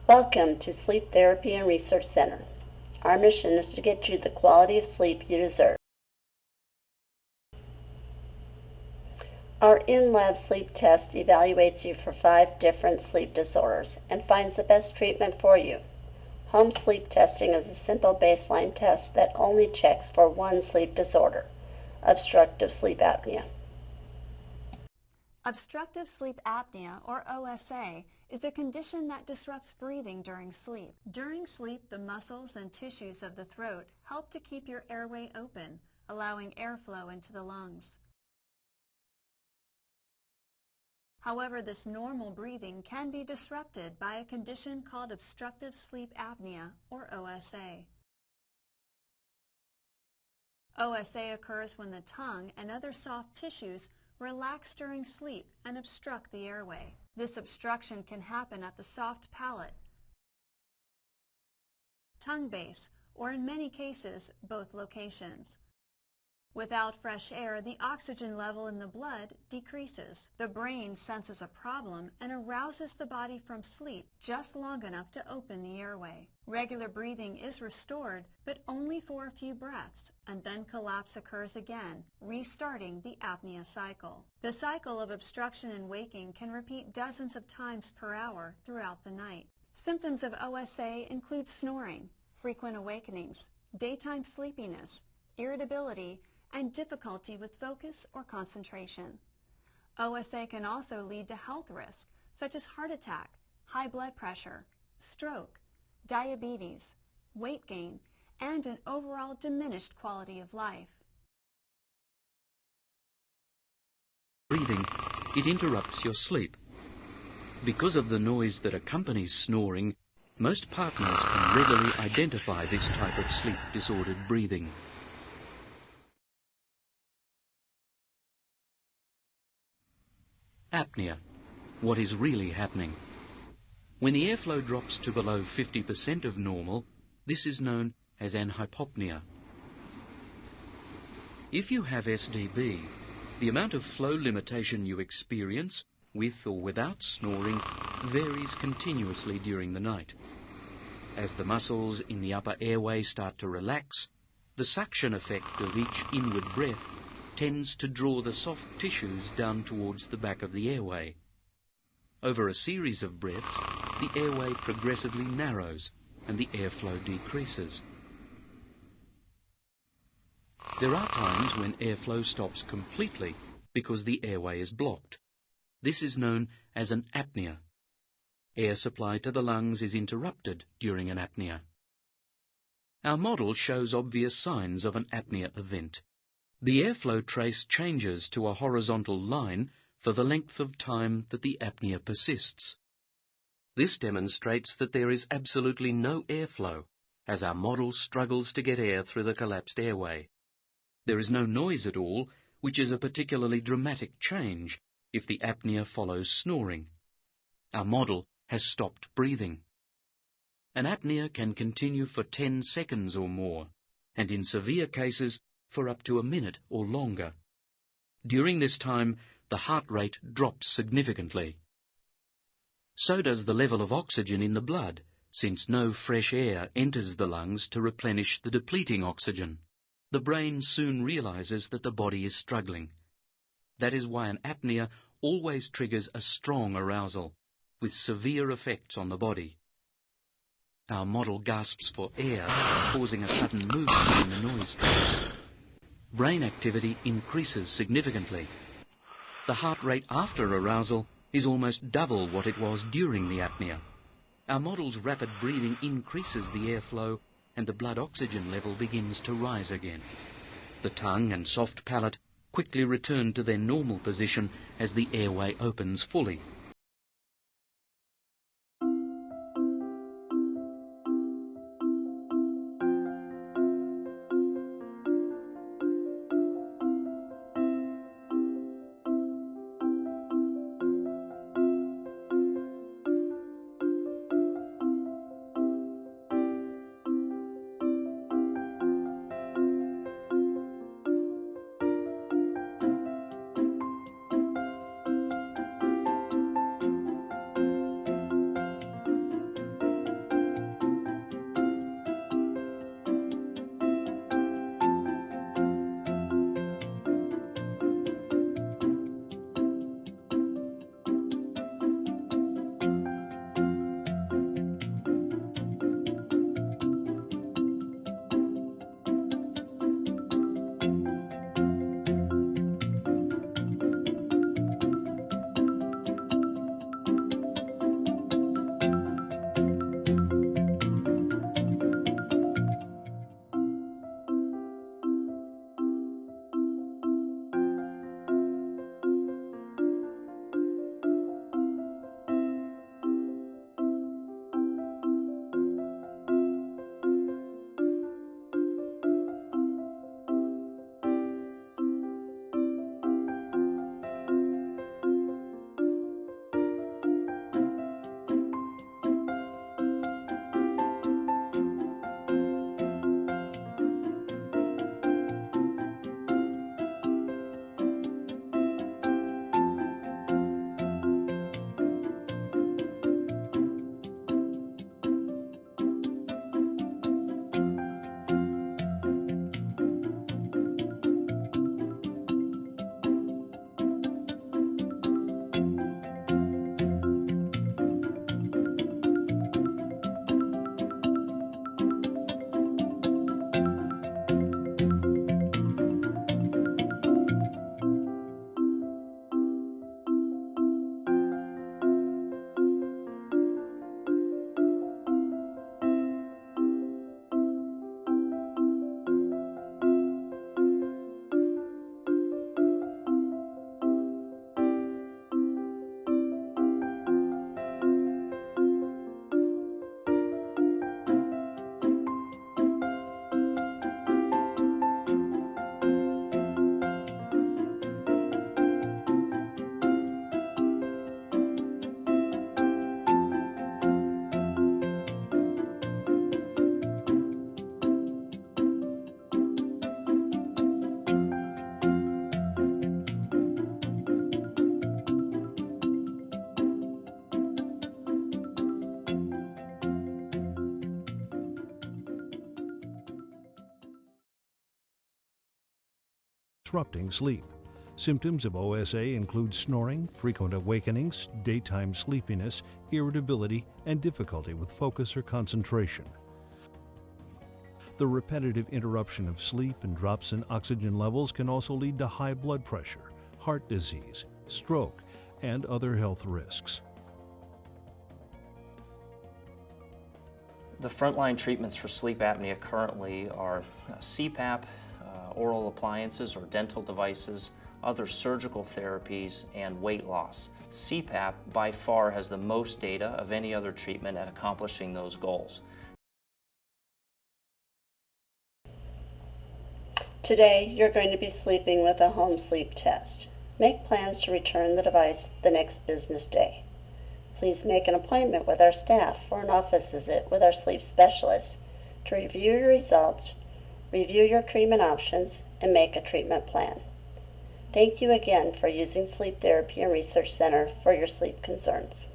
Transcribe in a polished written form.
Welcome to Sleep Therapy and Research Center. Our mission is to get you the quality of sleep you deserve. Our in-lab sleep test evaluates you for 5 different sleep disorders and finds the best treatment for you. Home sleep testing is a simple baseline test that only checks for one sleep disorder, obstructive sleep apnea. Obstructive sleep apnea, or OSA, is a condition that disrupts breathing during sleep. During sleep, the muscles and tissues of the throat help to keep your airway open, allowing airflow into the lungs. However, this normal breathing can be disrupted by a condition called obstructive sleep apnea, or OSA. OSA occurs when the tongue and other soft tissues relax during sleep and obstruct the airway. This obstruction can happen at the soft palate, tongue base, or in many cases, both locations. Without fresh air, the oxygen level in the blood decreases. The brain senses a problem and arouses the body from sleep just long enough to open the airway. Regular breathing is restored, but only for a few breaths, and then collapse occurs again, restarting the apnea cycle. The cycle of obstruction and waking can repeat dozens of times per hour throughout the night. Symptoms of OSA include snoring, frequent awakenings, daytime sleepiness, irritability, and difficulty with focus or concentration. OSA can also lead to health risks such as heart attack, high blood pressure, stroke, diabetes, weight gain, and an overall diminished quality of life. Breathing, it interrupts your sleep. Because of the noise that accompanies snoring, most partners can readily identify this type of sleep-disordered breathing. Apnea. What is really happening? When the airflow drops to below 50% of normal, this is known as an hypopnea. If you have SDB, the amount of flow limitation you experience, with or without snoring, varies continuously during the night. As the muscles in the upper airway start to relax, the suction effect of each inward breath tends to draw the soft tissues down towards the back of the airway. Over a series of breaths, the airway progressively narrows and the airflow decreases. There are times when airflow stops completely because the airway is blocked. This is known as an apnea. Air supply to the lungs is interrupted during an apnea. Our model shows obvious signs of an apnea event. The airflow trace changes to a horizontal line for the length of time that the apnea persists. This demonstrates that there is absolutely no airflow, as our model struggles to get air through the collapsed airway. There is no noise at all, which is a particularly dramatic change if the apnea follows snoring. Our model has stopped breathing. An apnea can continue for 10 seconds or more, and in severe cases, for up to a minute or longer. During this time, the heart rate drops significantly. So does the level of oxygen in the blood, since no fresh air enters the lungs to replenish the depleting oxygen. The brain soon realizes that the body is struggling. That is why an apnea always triggers a strong arousal, with severe effects on the body. Our model gasps for air, causing a sudden movement in the noise trace. Brain activity increases significantly. The heart rate after arousal is almost double what it was during the apnea. Our model's rapid breathing increases the airflow and the blood oxygen level begins to rise again. The tongue and soft palate quickly return to their normal position as the airway opens fully. disrupting sleep. Symptoms of OSA include snoring, frequent awakenings, daytime sleepiness, irritability, and difficulty with focus or concentration. The repetitive interruption of sleep and drops in oxygen levels can also lead to high blood pressure, heart disease, stroke, and other health risks. The frontline treatments for sleep apnea currently are CPAP, oral appliances or dental devices, other surgical therapies, and weight loss. CPAP by far has the most data of any other treatment at accomplishing those goals. Today, you're going to be sleeping with a home sleep test. Make plans to return the device the next business day. Please make an appointment with our staff for an office visit with our sleep specialist to review your results, review your treatment options, and make a treatment plan. Thank you again for using Sleep Therapy and Research Center for your sleep concerns.